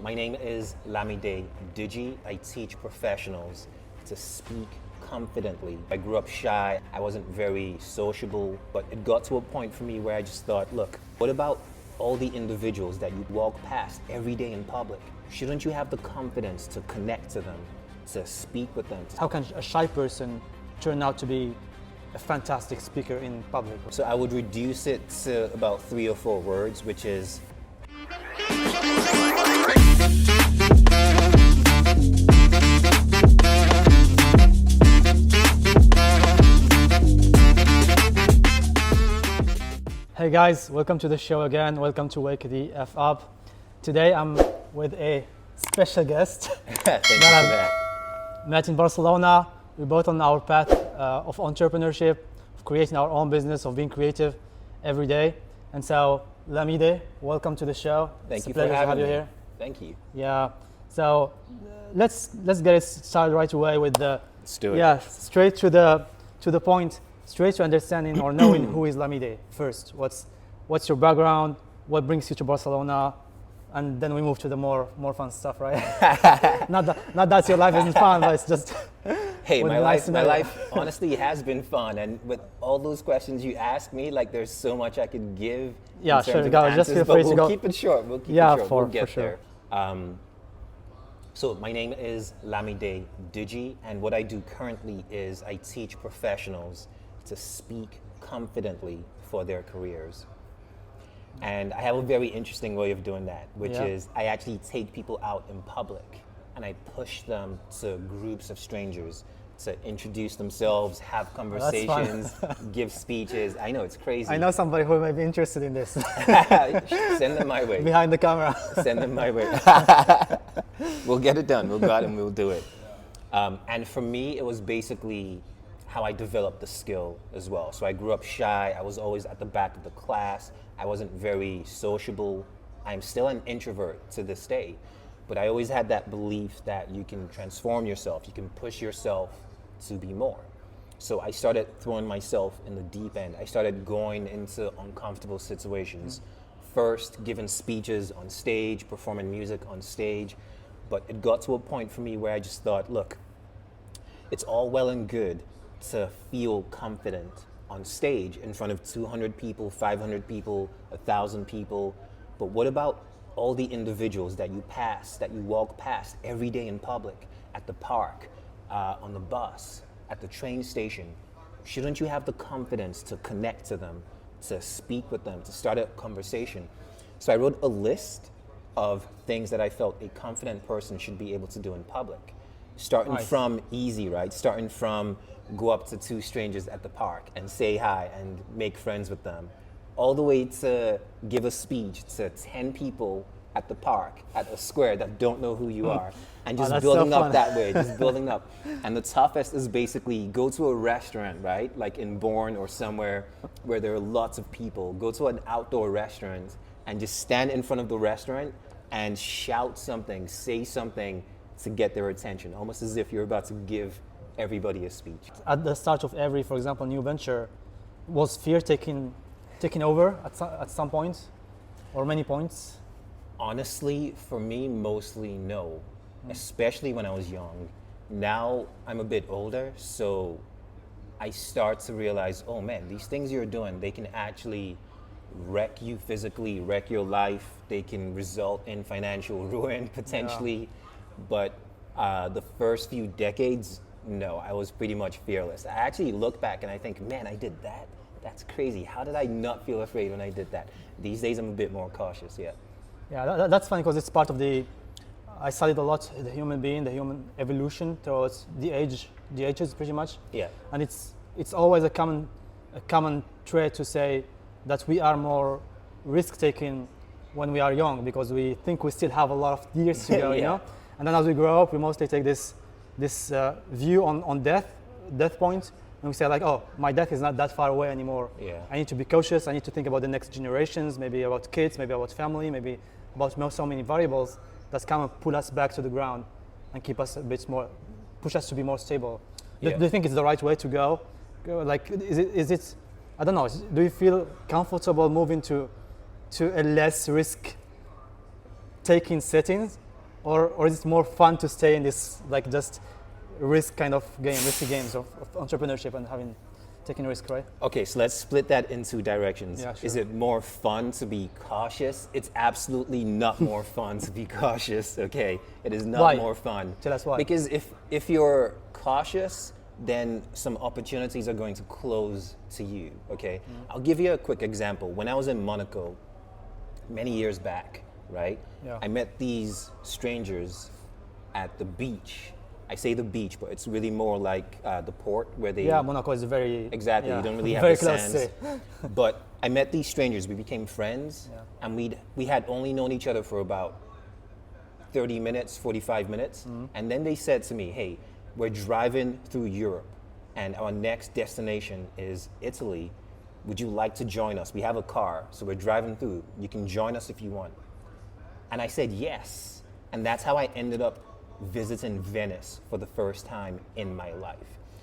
My name is Lamide Diji. I teach professionals to speak confidently. I grew up shy. I wasn't very sociable, but it got to a point for me where I just thought, look, what about all the individuals that you walk past every day in public? Shouldn't you have the confidence to connect to them, to speak with them? How can a shy person turn out to be a fantastic speaker in public? So I would reduce it to about 3 or 4 words, which is Hey guys, welcome to the show again. Welcome to WakeTheFUp. Today I'm with a special guest thank you for that. met in Barcelona. We're both on our path of entrepreneurship, of creating our own business, of being creative every day. And so, Lamide, welcome to the show. Thank you a pleasure for to having have you me. here. Thank you. Yeah. So let's get it started right away with the Let's do it. Yeah, straight to the point, straight to understanding or knowing who is Lamide first. What's your background? What brings you to Barcelona? And then we move to the more fun stuff, right? not that your life isn't fun, but it's just Hey, with my a nice life scenario. honestly has been fun, and with all those questions you ask me, like there's so much I could give. Yeah, in sure, terms of go. Just answers, feel but free to we'll go. keep it short. We'll keep Yeah, it short. for We'll get sure. there. So my name is Lamide Diji, and what I do currently is I teach professionals to speak confidently for their careers. And I have a very interesting way of doing that, which Yeah. is I actually take people out in public and I push them to groups of strangers to introduce themselves, have that's fun. conversations, give speeches. I know, it's crazy. I know somebody who may be interested in this Send them my way. behind the camera. Send them my way. We'll get it done. We'll go out and we'll do it. And for me, it was basically how I developed the skill as well. So I grew up shy. I was always at the back of the class. I wasn't very sociable. I'm still an introvert to this day. But I always had that belief that you can transform yourself. You can push yourself to be more. So I started throwing myself in the deep end. I started going into uncomfortable situations. First, giving speeches on stage, performing music on stage. But it got to a point for me where I just thought, look, it's all well and good to feel confident on stage in front of 200 people, 500 people, 1,000 people. But what about all the individuals that you walk past every day in public, at the park, on the bus, at the train station? Shouldn't you have the confidence to connect to them, to speak with them, to start a conversation? So I wrote a list of things that I felt a confident person should be able to do in public. Starting Nice. from easy, right? Starting from go up to 2 strangers at the park and say hi and make friends with them, all the way to give a speech to 10 people at the park, at a square that don't know who you are, and just that's so building up fun. that way, just building up. And the toughest is basically go to a restaurant, right? Like in Bourne or somewhere where there are lots of people. Go to an outdoor restaurant and just stand in front of the restaurant and shout something, say something to get their attention, almost as if you're about to give everybody a speech. At the start of every, for example, new venture, was fear taking over at some point or many points? Honestly, for me, mostly no, especially when I was young. Now I'm a bit older, so I start to realize, oh man, these things you're doing, they can actually wreck you physically, wreck your life. They can result in financial ruin potentially. But the first few decades, no, I was pretty much fearless. I actually look back and I think, man, I did that. That's crazy. How did I not feel afraid when I did that? These days I'm a bit more cautious, yeah. Yeah, that's funny because it's part of I studied a lot the human being, the human evolution towards the ages pretty much. Yeah. And it's always a common trait to say that we are more risk-taking when we are young because we think we still have a lot of years to go, you Yeah. know? And then as we grow up, we mostly take this view on death point, and we say like, oh, my death is not that far away anymore. Yeah. I need to be cautious. I need to think about the next generations, maybe about kids, maybe about family, maybe about so many variables that kind of pull us back to the ground and keep us a bit more, push us to be more stable. Yeah. Do you think it's the right way to go? Like, is it? I don't know. Do you feel comfortable moving to a less risk taking settings or is it more fun to stay in this like just risk kind of game, risky games of entrepreneurship and taking risk, right? Okay, so let's split that in two directions. Yeah, sure. Is it more fun to be cautious? It's absolutely not more fun to be cautious, okay? It is not Why? more fun. Tell us why. Because if you're cautious, then some opportunities are going to close to you, okay? I'll give you a quick example. When I was in Monaco, many years back, right? Yeah. I met these strangers at the beach. I say the beach, but it's really more like the port where they... Yeah, Monaco is very... Exactly, yeah, you don't really have very the close sands. to But I met these strangers, we became friends, Yeah. and we had only known each other for about 30 minutes, 45 minutes, and then they said to me, hey, we're driving through Europe, and our next destination is Italy. Would you like to join us? We have a car, so we're driving through. You can join us if you want. And I said yes, and that's how I ended up visiting Venice for the first time in my life.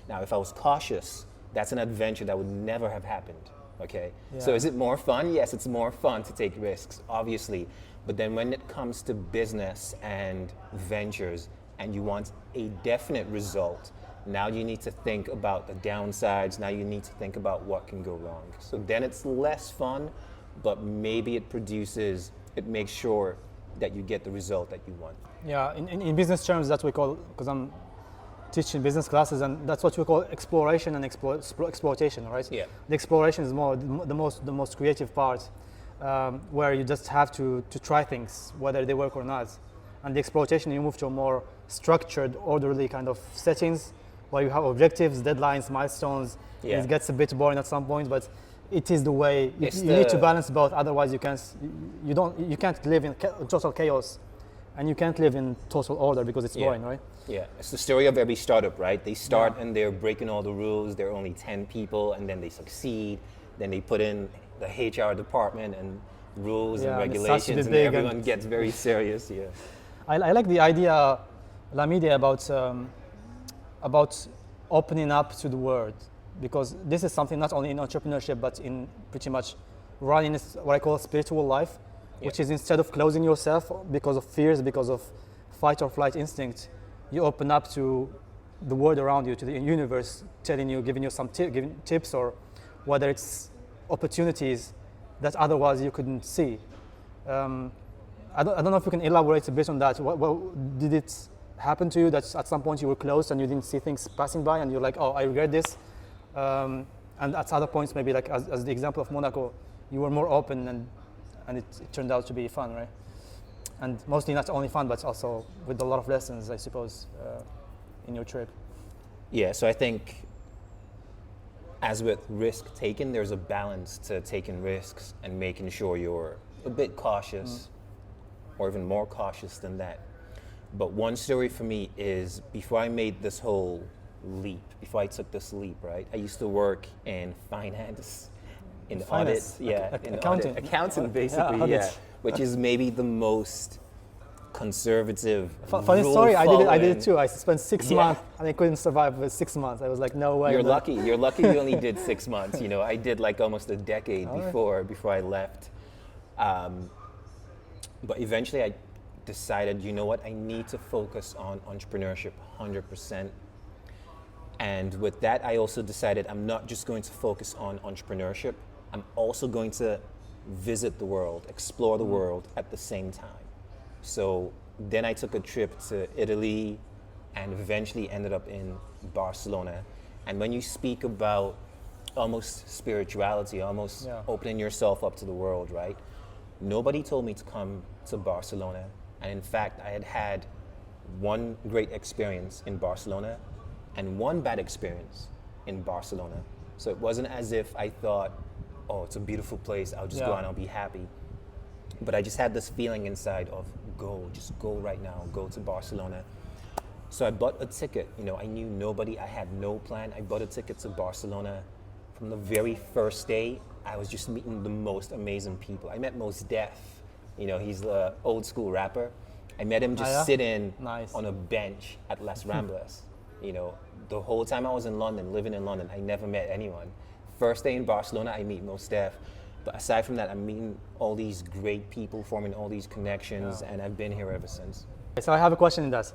Now, if I was cautious, that's an adventure that would never have happened, okay? So Yeah. is it more fun? Yes, it's more fun to take risks, obviously. But then when it comes to business and ventures, and you want a definite result, now you need to think about the downsides, now you need to think about what can go wrong. So then it's less fun, but maybe it makes sure that you get the result that you want. Yeah, in business terms, that's what we call, because I'm teaching business classes, and that's what we call exploration and exploitation, right? Yeah. The exploration is more the most creative part, where you just have to try things, whether they work or not. And the exploitation, you move to a more structured, orderly kind of settings, where you have objectives, deadlines, milestones. Yeah. It gets a bit boring at some point, but it is the way you It's need to the- balance both. Otherwise, you can't live in total chaos, and you can't live in total order because it's Yeah. boring, right? Yeah, it's the story of every startup, right? They start and they're breaking all the rules. There are only 10 people, and then they succeed. Then they put in the HR department and rules Yeah, and and it starts to be regulations, and big and- everyone gets very serious. Yeah. I like the idea, Lamide, about opening up to the world, because this is something not only in entrepreneurship but in pretty much running what I call spiritual life, which is instead of closing yourself because of fears, because of fight or flight instinct, you open up to the world around you, to the universe, telling you, giving you some giving tips, or whether it's opportunities that otherwise you couldn't see. I don't know if you can elaborate a bit on that. What did it happen to you that at some point you were closed and you didn't see things passing by and you're like, oh, I regret this? And at other points, maybe like as the example of Monaco, you were more open and it turned out to be fun, right? And mostly not only fun, but also with a lot of lessons, I suppose, in your trip. Yeah, so I think as with risk taken, there's a balance to taking risks and making sure you're a bit cautious, or even more cautious than that. But one story for me is before I made this whole leap, before I took this leap, right? I used to work in finance, in Finance, audit, in accounting. audit, accounting basically, audit. yeah, which is maybe the most conservative. Funny story, I did it rule-following. too. I spent 6 Yeah. months and I couldn't survive with 6 months. I was like, no way. You're man. lucky. You're lucky you only did 6 months. You know, I did like almost a decade All right. before I left. But eventually I decided, you know what, I need to focus on entrepreneurship 100%. And with that, I also decided I'm not just going to focus on entrepreneurship. I'm also going to visit the world, explore the world at the same time. So then I took a trip to Italy and eventually ended up in Barcelona. And when you speak about almost spirituality, almost Yeah. opening yourself up to the world, right? Nobody told me to come to Barcelona. And in fact, I had had one great experience in Barcelona and one bad experience in Barcelona. So it wasn't as if I thought, oh, it's a beautiful place, I'll just go Yeah. and I'll be happy. But I just had this feeling inside of just go right now, go to Barcelona. So I bought a ticket, you know, I knew nobody, I had no plan. I bought a ticket to Barcelona. From the very first day, I was just meeting the most amazing people. I met Mos Def, you know, he's the old school rapper. I met him just yeah? sitting Nice. on a bench at Las Ramblas. You know, the whole time I was in London, living in London, I never met anyone. First day in Barcelona, I meet Mos Def. But aside from that, I'm meeting all these great people, forming all these connections, and I've been here ever since. So I have a question in that.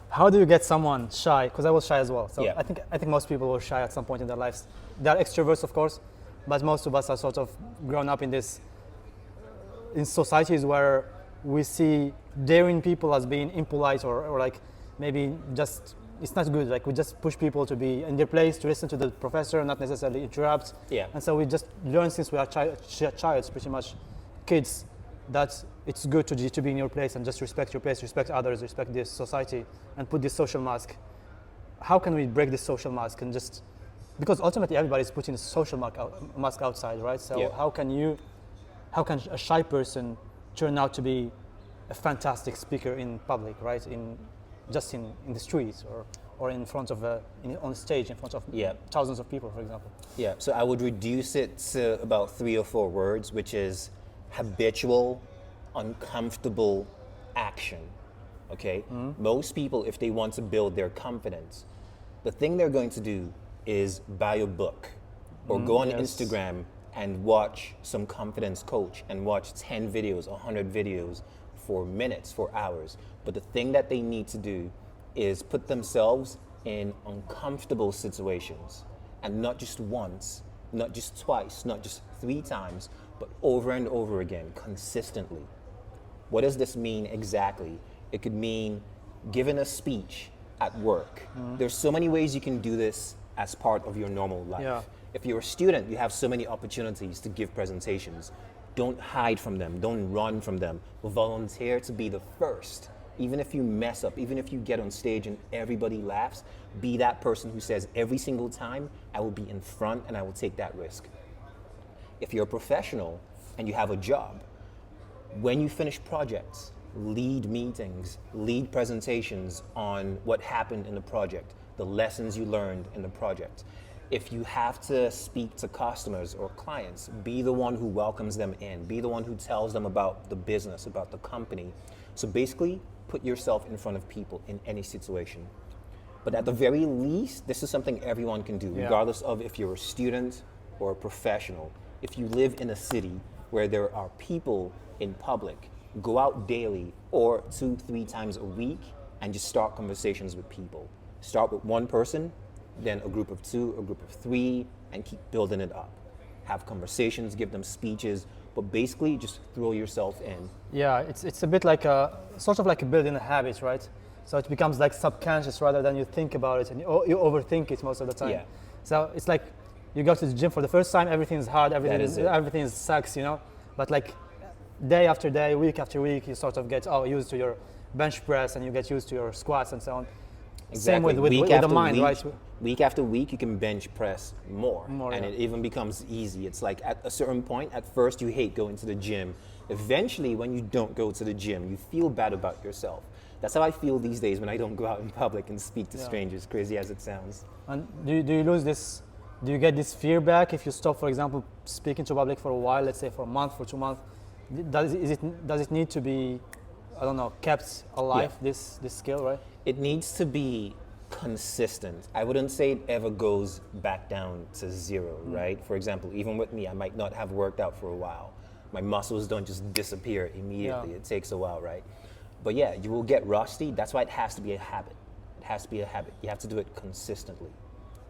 How do you get someone shy? Because I was shy as well. So Yeah. I think most people were shy at some point in their lives. They are extroverts, of course, but most of us are sort of grown up in societies where we see daring people as being impolite or like maybe just it's not good. Like we just push people to be in their place, to listen to the professor, not necessarily interrupt. Yeah. And so we just learn since we are childs, pretty much kids, that it's good to be in your place and just respect your place, respect others, respect this society, and put this social mask. How can we break this social mask and just because ultimately everybody's putting a social mask outside, right? So Yeah. how can a shy person turn out to be a fantastic speaker in public, right? In the streets or in front of on stage in front of Yeah. thousands of people, for example. Yeah, so I would reduce it to about 3 or 4 words, which is habitual, uncomfortable action. Okay? Most people, if they want to build their confidence, the thing they're going to do is buy a book or go on yes. Instagram and watch some confidence coach and watch 10 videos, 100 videos for minutes, for hours. But the thing that they need to do is put themselves in uncomfortable situations, and not just once, not just twice, not just 3 times, but over and over again, consistently. What does this mean exactly? It could mean giving a speech at work. There's so many ways you can do this as part of your normal life. Yeah. If you're a student, you have so many opportunities to give presentations. Don't hide from them, don't run from them. Volunteer to be the first. Even if you mess up, even if you get on stage and everybody laughs, be that person who says every single time, I will be in front and I will take that risk. If you're a professional and you have a job, when you finish projects, lead meetings, lead presentations on what happened in the project, the lessons you learned in the project. If you have to speak to customers or clients, be the one who welcomes them in, be the one who tells them about the business, about the company. So basically, put yourself in front of people in any situation. But at the very least, this is something everyone can do, regardless of if you're a student or a professional. If you live in a city where there are people in public, go out daily or 2-3 times a week and just start conversations with people. Start with one person, then a group of 2, a group of 3, and keep building it up. Have conversations, give them speeches, but basically just throw yourself in. Yeah, it's a bit like sort of like building a habit, right? So it becomes like subconscious rather than you think about it and you overthink it most of the time. Yeah. So it's like you go to the gym for the first time, everything's hard, everything sucks, you know. But like day after day, week after week, you sort of get used to your bench press and you get used to your squats and so on. Exactly. Same with the mind, week, right? Week after week, you can bench press more and yeah. it even becomes easy. It's like at a certain point, at first you hate going to the gym. Eventually, when you don't go to the gym, you feel bad about yourself. That's how I feel these days when I don't go out in public and speak to strangers, crazy as it sounds. And do you lose this, do you get this fear back if you stop, for example, speaking to public for a while, let's say for a month, for 2 months? Does it need to be, I don't know, kept alive, this skill, right? It needs to be consistent. I wouldn't say it ever goes back down to 0, right? For example, even with me, I might not have worked out for a while. My muscles don't just disappear immediately. It takes a while, right? But yeah, you will get rusty. That's why it has to be a habit. It has to be a habit. You have to do it consistently.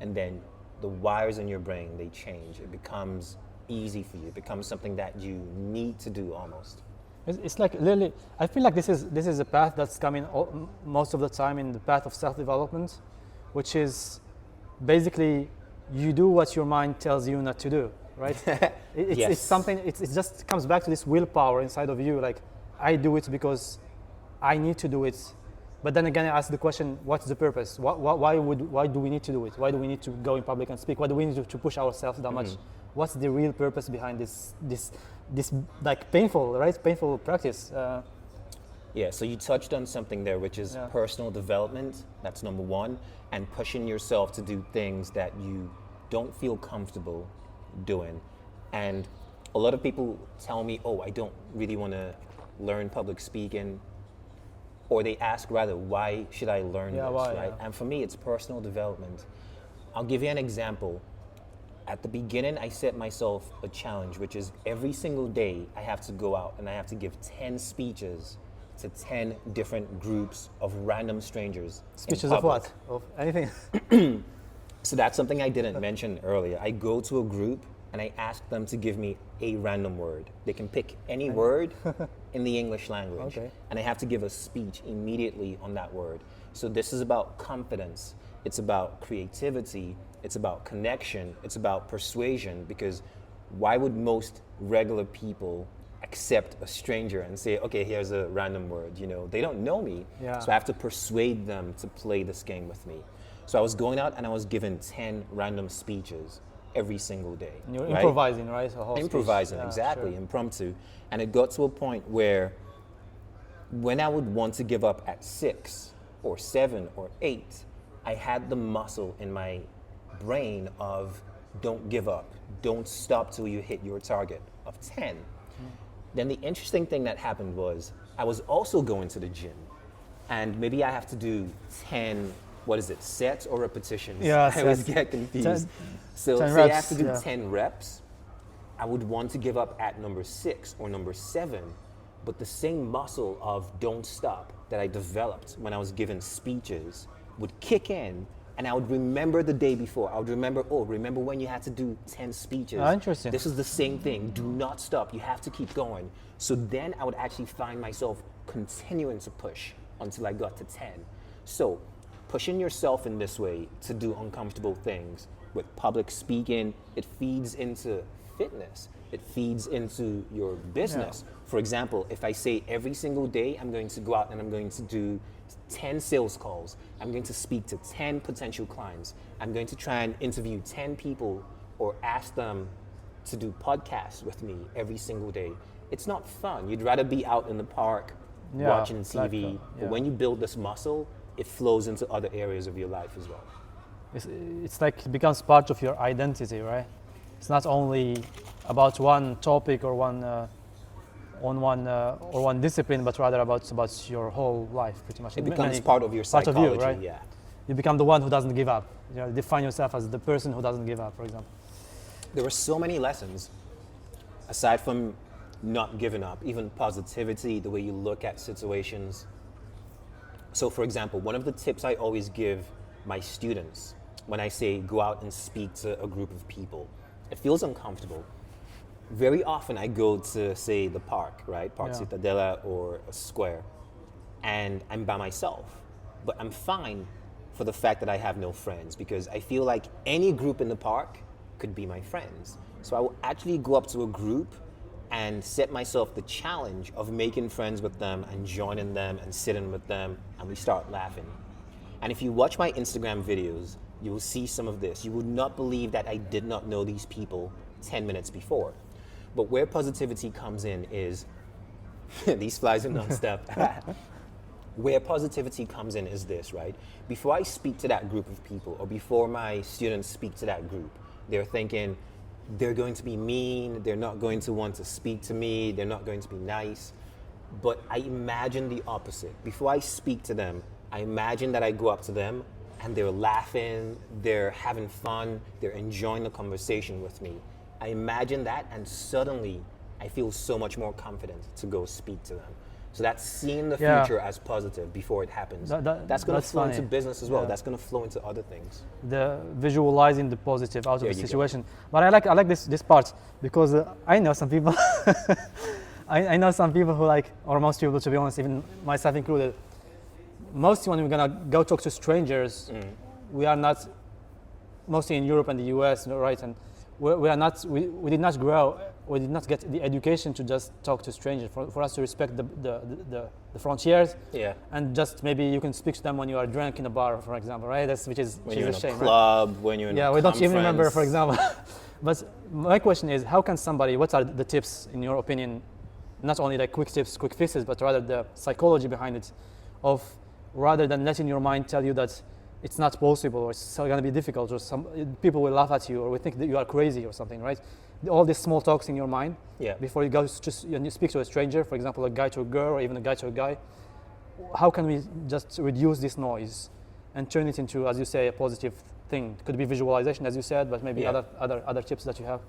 And then the wires in your brain, they change. It becomes easy for you. It becomes something that you need to do almost. It's like literally, I feel like this is a path that's coming most of the time in the path of self-development, which is basically you do what your mind tells you not to do, right? It's something, it just comes back to this willpower inside of you, like I do it because I need to do it. But then again, I ask the question, what's the purpose? Why do we need to do it? Why do we need to go in public and speak? Why do we need to push ourselves that much? What's the real purpose behind this like painful practice? Yeah, so you touched on something there, which is personal development. That's number 1, and pushing yourself to do things that you don't feel comfortable doing. And a lot of people tell me, oh, I don't really want to learn public speaking. Or they ask rather, why should I learn this, right? And for me, it's personal development. I'll give you an example. At the beginning, I set myself a challenge, which is every single day I have to go out and I have to give 10 speeches to 10 different groups of random strangers. Speeches of what? Of anything? So that's something I didn't mention earlier. I go to a group and I ask them to give me a random word. They can pick any word in the English language. Okay. And I have to give a speech immediately on that word. So this is about confidence. It's about creativity. It's about connection. It's about persuasion, because why would most regular people accept a stranger and say, okay, here's a random word? You know, they don't know me. Yeah. So I have to persuade them to play this game with me. So I was going out and I was given 10 random speeches every single day. And you're right? improvising, right? A whole speech. Improvising, Yeah, exactly, sure. impromptu. And it got to a point where when I would want to give up at 6 or 7 or 8, I had the muscle in my brain of don't give up, don't stop till you hit your target of 10. Then the interesting thing that happened was I was also going to the gym, and maybe I have to do 10, what is it, sets or repetitions? Yeah, I always sets. get confused. 10 Say I reps, have to do yeah. 10 reps, I would want to give up at number 6 or number 7, but the same muscle of don't stop that I developed when I was given speeches would kick in, and I would remember the day before. I would remember, remember when you had to do 10 speeches. Interesting. This is the same thing. Do not stop. You have to keep going. So then I would actually find myself continuing to push until I got to 10. So pushing yourself in this way to do uncomfortable things with public speaking, it feeds into fitness. It feeds into your business. Yeah. For example, if I say every single day I'm going to go out and I'm going to do 10 sales calls, I'm going to speak to 10 potential clients, I'm going to try and interview 10 people or ask them to do podcasts with me every single day. It's not fun. You'd rather be out in the park watching TV. But when you build this muscle, it flows into other areas of your life as well. It's like it becomes part of your identity, right? It's not only about one topic or one discipline, but rather about your whole life, pretty much. It becomes part of your psychology, part of you, right? Yeah. You become the one who doesn't give up. You know, define yourself as the person who doesn't give up, for example. There were so many lessons, aside from not giving up, even positivity, the way you look at situations. So for example, one of the tips I always give my students when I say go out and speak to a group of people, it feels uncomfortable. Very often I go to, say, the park, right? Park Cittadella or a square, and I'm by myself. But I'm fine for the fact that I have no friends, because I feel like any group in the park could be my friends. So I will actually go up to a group and set myself the challenge of making friends with them and joining them and sitting with them, and we start laughing. And if you watch my Instagram videos, you will see some of this. You would not believe that I did not know these people 10 minutes before. But where positivity comes in is, these flies are non-stop. Where positivity comes in is this, right? Before I speak to that group of people, or before my students speak to that group, they're thinking, they're going to be mean, they're not going to want to speak to me, they're not going to be nice. But I imagine the opposite. Before I speak to them, I imagine that I go up to them and they're laughing, they're having fun, they're enjoying the conversation with me. I imagine that, and suddenly I feel so much more confident to go speak to them. So that's seeing the future as positive before it happens. That's going to flow into business as well. That's going to flow into other things. The visualizing the positive out of the situation. But I like this part, because I know some people. I know some people who like, or most people, to be honest, even myself included. Mostly when we're gonna go talk to strangers, we are not. Mostly in Europe and the US, right? And we are not. We did not grow. We did not get the education to just talk to strangers. For us to respect the frontiers. Yeah. And just maybe you can speak to them when you are drunk in a bar, for example, right? Which is when you're a shame, in a club, right? when you're in a we don't even remember, for example. But my question is, how can somebody? What are the tips, in your opinion? Not only like quick tips, quick fixes, but rather the psychology behind it, of rather than letting your mind tell you that it's not possible or it's going to be difficult, or some people will laugh at you or will think that you are crazy or something, right? All these small talks in your mind before you go just you speak to a stranger, for example, a guy to a girl or even a guy to a guy. How can we just reduce this noise and turn it into, as you say, a positive thing? It could be visualization, as you said, but maybe other tips that you have.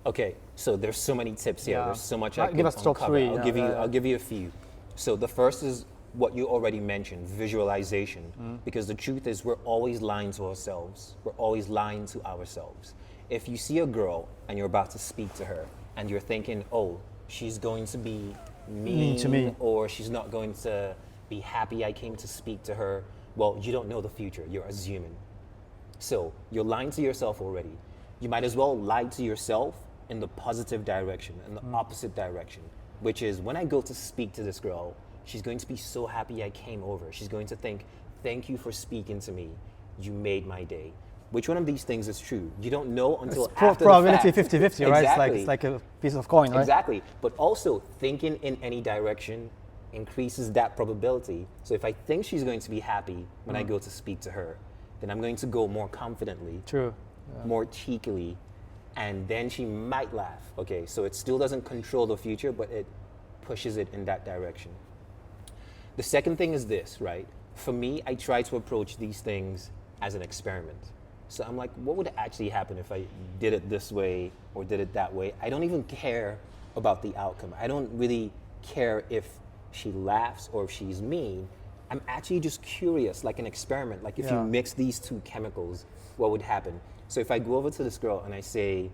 Okay, so there's so many tips here. There's so much I give us top uncover. three. I'll give you a few. So the first is what you already mentioned, visualization. Because the truth is we're always lying to ourselves. We're always lying to ourselves. If you see a girl and you're about to speak to her and you're thinking, oh, she's going to be mean to me, or she's not going to be happy I came to speak to her, well, you don't know the future. You're assuming. So you're lying to yourself already. You might as well lie to yourself in the positive direction, in the opposite direction, which is when I go to speak to this girl, she's going to be so happy I came over. She's going to think, thank you for speaking to me. You made my day. Which one of these things is true? You don't know until it's after probability the fact. 50-50, right? Exactly. It's like a piece of coin, right? Exactly. But also thinking in any direction increases that probability. So if I think she's going to be happy when I go to speak to her, then I'm going to go more confidently, True. more cheekily, and then she might laugh. Okay, so it still doesn't control the future, but it pushes it in that direction. The second thing is this, right? For me, I try to approach these things as an experiment. So I'm like, what would actually happen if I did it this way or did it that way? I don't even care about the outcome. I don't really care if she laughs or if she's mean. I'm actually just curious, like an experiment. Like if you mix these two chemicals, what would happen? So if I go over to this girl and I say,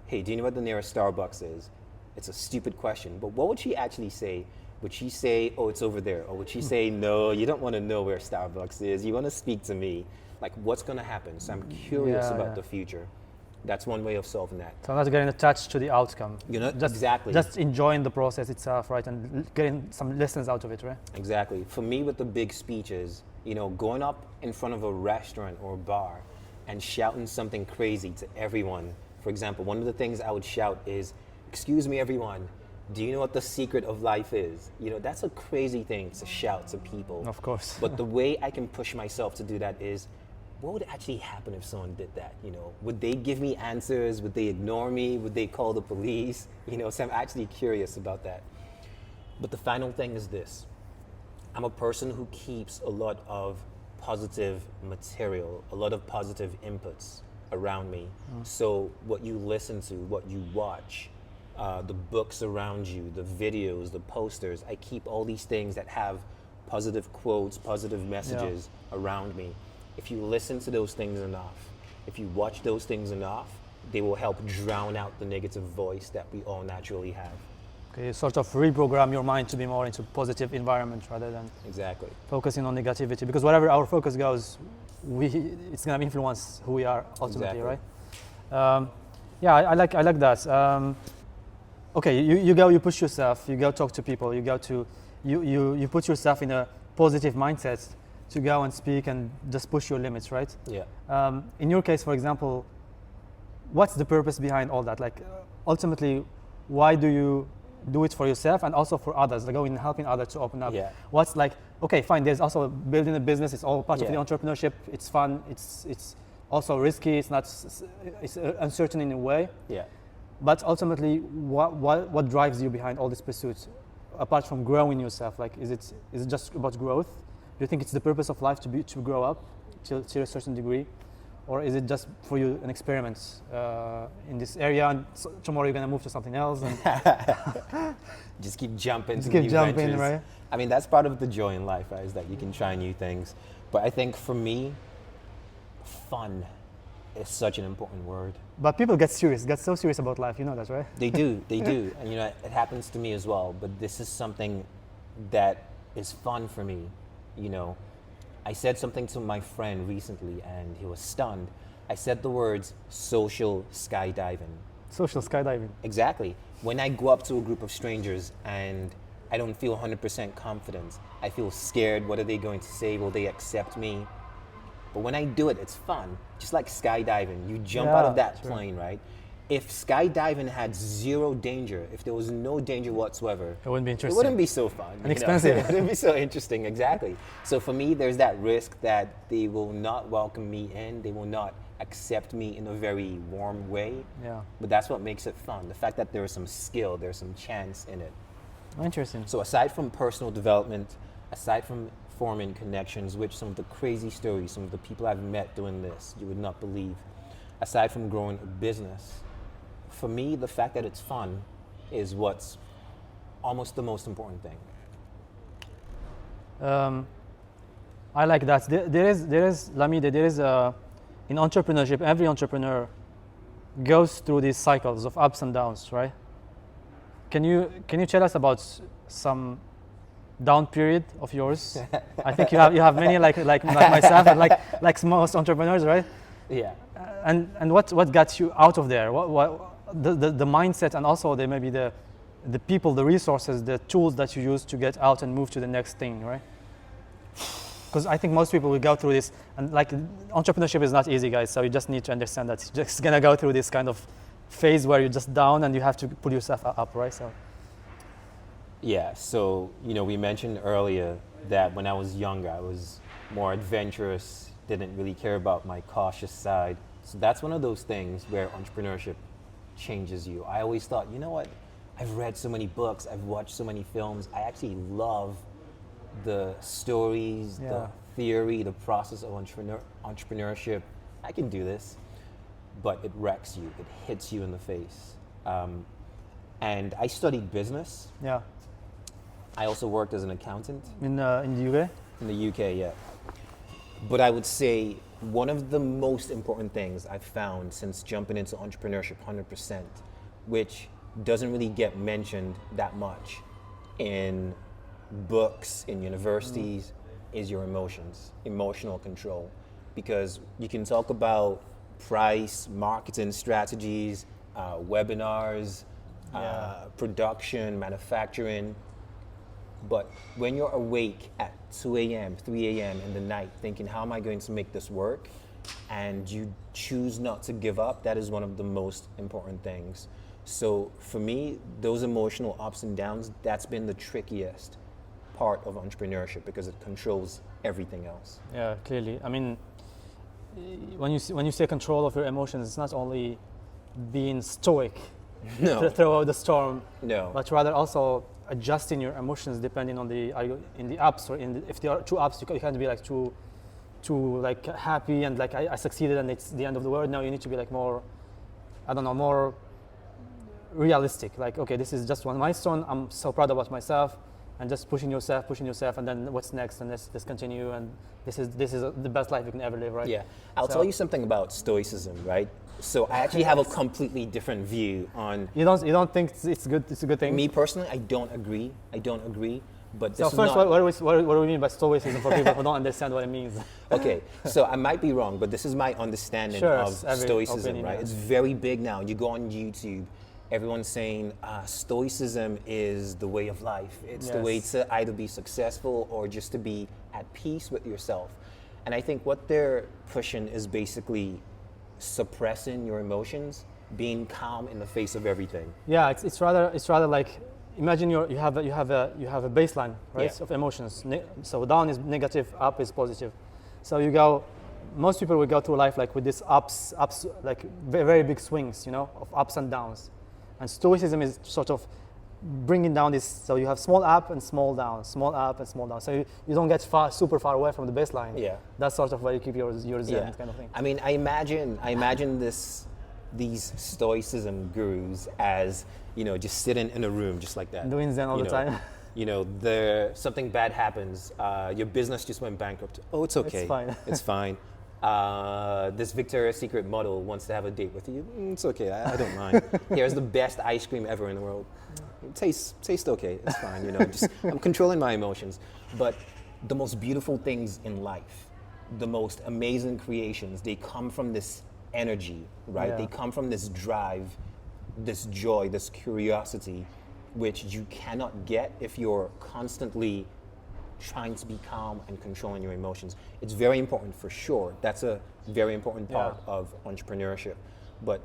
hey, do you know what the nearest Starbucks is? It's a stupid question, but what would she actually say? Would she say, oh, it's over there? Or would she say, no, you don't want to know where Starbucks is. You want to speak to me. Like, what's going to happen? So I'm curious about the future. That's one way of solving that. So not getting attached to the outcome. You know, just, exactly. Just enjoying the process itself, right? And getting some lessons out of it, right? Exactly. For me, with the big speeches, you know, going up in front of a restaurant or a bar and shouting something crazy to everyone. For example, one of the things I would shout is, excuse me, everyone, do you know what the secret of life is? You know, that's a crazy thing to shout to people. Of course. But the way I can push myself to do that is, what would actually happen if someone did that? You know, would they give me answers? Would they ignore me? Would they call the police? You know, so I'm actually curious about that. But the final thing is this. I'm a person who keeps a lot of positive material, a lot of positive inputs around me. So what you listen to, what you watch, the books around you, the videos, the posters, I keep all these things that have positive quotes, positive messages around me. If you listen to those things enough, if you watch those things enough, they will help drown out the negative voice that we all naturally have. Okay, sort of reprogram your mind to be more into positive environment rather than exactly focusing on negativity. Because wherever our focus goes, it's going to influence who we are ultimately, right? Yeah, I like that. Okay, you go, you push yourself, you go talk to people, you put yourself in a positive mindset to go and speak and just push your limits, right? Yeah. In your case, for example, what's the purpose behind all that? Like, ultimately, why do you do it for yourself and also for others, like going and helping others to open up? Yeah. What's like, okay, fine, there's also building a business, it's all part of the entrepreneurship, it's fun, it's also risky, it's uncertain in a way. Yeah. But ultimately, what drives you behind all these pursuits, apart from growing yourself? Like, is it just about growth? Do you think it's the purpose of life to grow up to a certain degree, or is it just for you an experiment in this area, and so tomorrow you're gonna move to something else? And just keep jumping. Just keep jumping, ventures. Right? I mean, that's part of the joy in life, right? Is that you can try new things. But I think for me, fun is such an important word. But people get so serious about life. You know that, right? They do. And you know, it happens to me as well. But this is something that is fun for me. You know, I said something to my friend recently and he was stunned. I said the words social skydiving. Social skydiving. Exactly. When I go up to a group of strangers and I don't feel 100% confident, I feel scared. What are they going to say? Will they accept me? But when I do it, it's fun. Just like skydiving. You jump out of that plane, right? If skydiving had zero danger, if there was no danger whatsoever, it wouldn't be interesting. It wouldn't be so fun. And expensive. It wouldn't be so interesting, exactly. So for me, there's that risk that they will not welcome me in, they will not accept me in a very warm way. Yeah. But that's what makes it fun. The fact that there's some skill, there's some chance in it. Interesting. So aside from personal development, aside from forming connections, which some of the crazy stories, some of the people I've met doing this, you would not believe. Aside from growing a business, for me, the fact that it's fun is what's almost the most important thing. I like that. There is Lamide, in entrepreneurship, every entrepreneur goes through these cycles of ups and downs, right? Can you tell us about some down period of yours? I think you have many like myself and like most entrepreneurs, right? Yeah. And what got you out of there? What the mindset, and also maybe the people, the resources, the tools that you use to get out and move to the next thing, right? Because I think most people will go through this, and like entrepreneurship is not easy, guys. So you just need to understand that you're just gonna go through this kind of phase where you're just down and you have to pull yourself up, right? So. Yeah, so, we mentioned earlier that when I was younger, I was more adventurous, didn't really care about my cautious side. So that's one of those things where entrepreneurship changes you. I always thought, you know what? I've read so many books, I've watched so many films. I actually love the stories, the theory, the process of entrepreneurship. I can do this, but it wrecks you. It hits you in the face. And I studied business. Yeah. I also worked as an accountant. In the UK? In the UK, yeah. But I would say one of the most important things I've found since jumping into entrepreneurship 100%, which doesn't really get mentioned that much in books, in universities, is your emotions, emotional control. Because you can talk about price, marketing strategies, webinars, production, manufacturing. But when you're awake at 2 a.m., 3 a.m. in the night thinking, how am I going to make this work? And you choose not to give up, that is one of the most important things. So for me, those emotional ups and downs, that's been the trickiest part of entrepreneurship because it controls everything else. Yeah, clearly. I mean, when you say control of your emotions, it's not only being stoic to throw out the storm, but rather also adjusting your emotions depending on are you in the ups, or if there are two ups, you can't be like too like happy and like I succeeded and it's the end of the world. No, you need to be like more, I don't know, more realistic. Like, okay, this is just one milestone. I'm so proud about myself, and just pushing yourself, and then what's next, and let's continue, and this is the best life you can ever live, right? Yeah, I'll tell you something about Stoicism, right? So I actually have a completely different view on. You don't think it's good? It's a good thing. Me personally, I don't agree. But so first, what do we mean by Stoicism for people who don't understand what it means? Okay, so I might be wrong, but this is my understanding of Stoicism, right? It's very big now. You go on YouTube, everyone's saying Stoicism is the way of life. It's the way to either be successful or just to be at peace with yourself. And I think what they're pushing is basically suppressing your emotions, being calm in the face of everything. Yeah, it's rather like, imagine you have a baseline, right, of emotions. So down is negative, up is positive. So most people will go through life like with these ups, like very, very big swings, of ups and downs. And Stoicism is sort of bringing down this, so you have small up and small down, small up and small down. So you don't get super far away from the baseline. Yeah. That's sort of where you keep your zen kind of thing. I mean, I imagine these Stoicism gurus as, just sitting in a room just like that. Doing zen all the time. Something bad happens, your business just went bankrupt. Oh, it's okay. It's fine. It's fine. This Victoria's Secret model wants to have a date with you. It's okay, I don't mind. Here's the best ice cream ever in the world. Tastes okay, it's fine, I'm controlling my emotions. But the most beautiful things in life, the most amazing creations, they come from this energy, right? Yeah. They come from this drive, this joy, this curiosity, which you cannot get if you're constantly trying to be calm and controlling your emotions. It's very important for sure. That's a very important part of entrepreneurship. But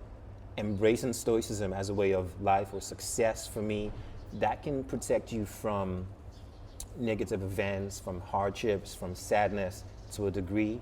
embracing Stoicism as a way of life or success for me, that can protect you from negative events, from hardships, from sadness to a degree.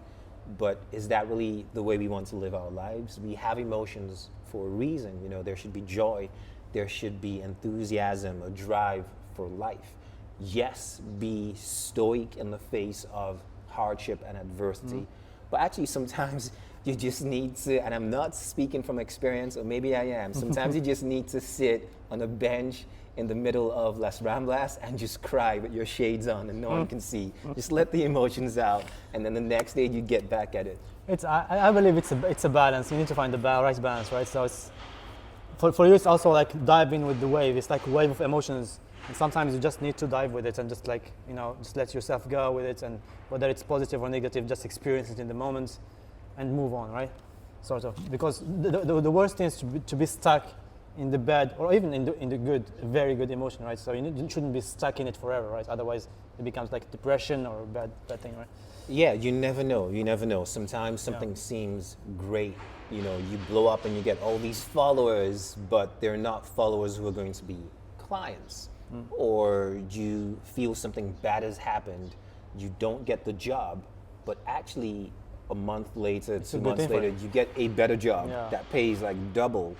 But is that really the way we want to live our lives? We have emotions for a reason. There should be joy, there should be enthusiasm, a drive for life. Yes, be stoic in the face of hardship and adversity. But actually sometimes you just need to, and I'm not speaking from experience, or maybe I am, sometimes you just need to sit on a bench in the middle of Las Ramblas and just cry with your shades on and no one can see. Just let the emotions out, and then the next day you get back at it. I believe it's a balance. You need to find the right balance, right? So it's for you, it's also like dive in with the wave. It's like a wave of emotions, and sometimes you just need to dive with it and just like, you know, just let yourself go with it, and whether it's positive or negative, just experience it in the moment and move on, right? Sort of, because the worst thing is to be stuck in the bad or even in the good, very good emotion, right? So you shouldn't be stuck in it forever, right? Otherwise, it becomes like depression or a bad thing, right? Yeah, you never know. You never know. Sometimes something seems great. You know, you blow up and you get all these followers, but they're not followers who are going to be clients. Or you feel something bad has happened, you don't get the job, but actually a month later, 2 months later, you get a better job that pays like double,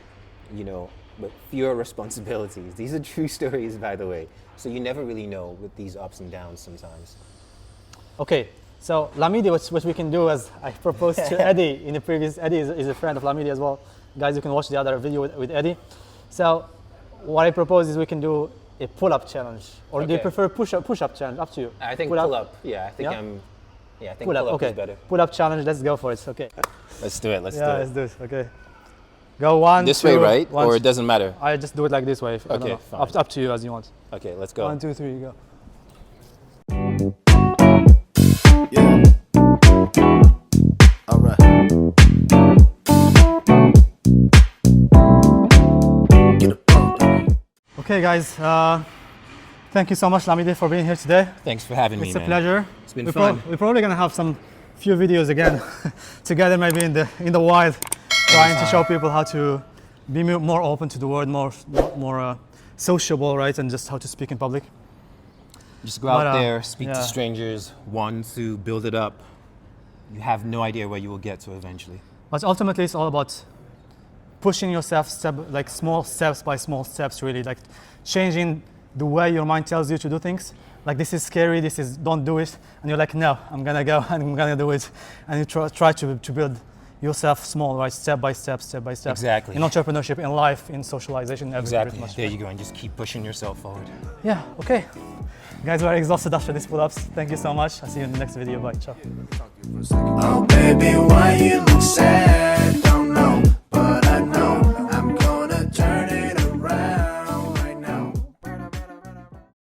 you know, but fewer responsibilities. These are true stories, by the way. So you never really know with these ups and downs sometimes. Okay, so Lamide, what we can do, as I proposed to Eddie in the previous, Eddie is a friend of Lamide as well. Guys, you can watch the other video with Eddie. So what I propose is we can do a pull-up challenge, or do you prefer push-up challenge? Up to you. I think pull-up. Yeah, I think I think pull-up is better. Pull-up challenge. Let's go for it. Okay. Let's do it. Let's do it. Okay. Go one. This 2, way, right? One, or it doesn't matter. I just do it like this way. Okay, fine. Up to you as you want. Okay, let's go. 1, 2, 3, go. Yeah. All right. Get a pump. Okay, guys. Thank you so much, Lamide, for being here today. Thanks for having me, It's a man. pleasure. It's been fun. We're probably gonna have some few videos again together, maybe in the wild, trying to show people how to be more open to the world, more sociable, right, and just how to speak in public. Just go out there, speak to strangers, one, to build it up. You have no idea where you will get to eventually. But ultimately, it's all about pushing yourself small steps by small steps, really, like changing the way your mind tells you to do things. Like, this is scary, don't do it. And you're like, no, I'm gonna go and I'm gonna do it. And you try to build yourself small, right, step by step. Exactly. In entrepreneurship, in life, in socialization, everything. Exactly. There you go, and just keep pushing yourself forward. Yeah, okay. Guys, we're exhausted after these pull-ups. Thank you so much. I'll see you in the next video. Bye. Ciao. Oh, baby, why you look sad?